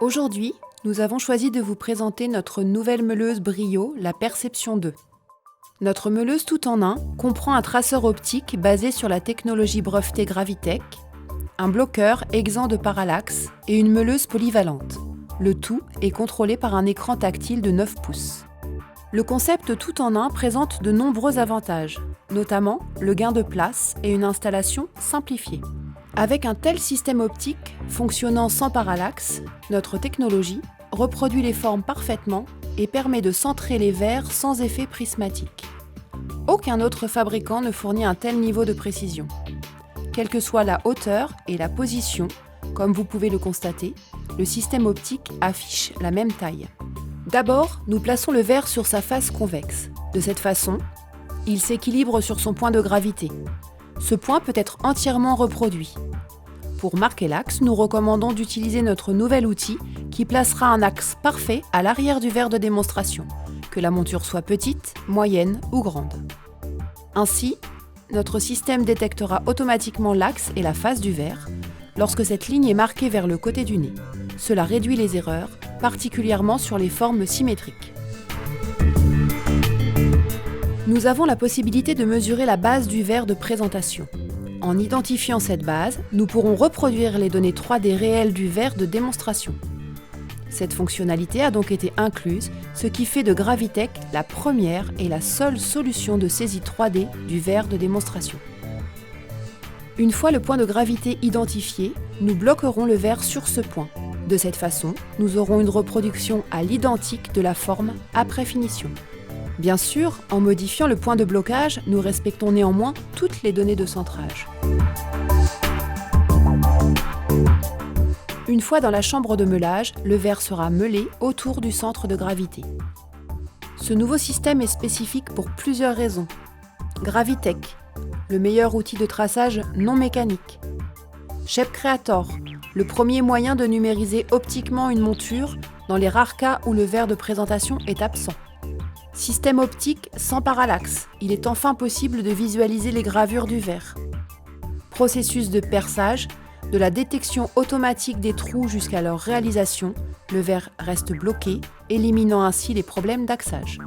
Aujourd'hui, nous avons choisi de vous présenter notre nouvelle meuleuse Brio, la Perception 2. Notre meuleuse tout en un comprend un traceur optique basé sur la technologie brevetée Gravitech, un bloqueur exempt de parallaxe et une meuleuse polyvalente. Le tout est contrôlé par un écran tactile de 9 pouces. Le concept tout en un présente de nombreux avantages, notamment le gain de place et une installation simplifiée. Avec un tel système optique fonctionnant sans parallaxe, notre technologie reproduit les formes parfaitement et permet de centrer les verres sans effet prismatique. Aucun autre fabricant ne fournit un tel niveau de précision. Quelle que soit la hauteur et la position, comme vous pouvez le constater, le système optique affiche la même taille. D'abord, nous plaçons le verre sur sa face convexe. De cette façon, il s'équilibre sur son point de gravité. Ce point peut être entièrement reproduit. Pour marquer l'axe, nous recommandons d'utiliser notre nouvel outil qui placera un axe parfait à l'arrière du verre de démonstration, que la monture soit petite, moyenne ou grande. Ainsi, notre système détectera automatiquement l'axe et la face du verre lorsque cette ligne est marquée vers le côté du nez. Cela réduit les erreurs, particulièrement sur les formes symétriques. Nous avons la possibilité de mesurer la base du verre de présentation. En identifiant cette base, nous pourrons reproduire les données 3D réelles du verre de démonstration. Cette fonctionnalité a donc été incluse, ce qui fait de Gravitech la première et la seule solution de saisie 3D du verre de démonstration. Une fois le point de gravité identifié, nous bloquerons le verre sur ce point. De cette façon, nous aurons une reproduction à l'identique de la forme après finition. Bien sûr, en modifiant le point de blocage, nous respectons néanmoins toutes les données de centrage. Une fois dans la chambre de meulage, le verre sera meulé autour du centre de gravité. Ce nouveau système est spécifique pour plusieurs raisons. Gravitech, le meilleur outil de traçage non mécanique. Shape Creator, le premier moyen de numériser optiquement une monture dans les rares cas où le verre de présentation est absent. Système optique sans parallaxe, il est enfin possible de visualiser les gravures du verre. Processus de perçage, de la détection automatique des trous jusqu'à leur réalisation, le verre reste bloqué, éliminant ainsi les problèmes d'axage.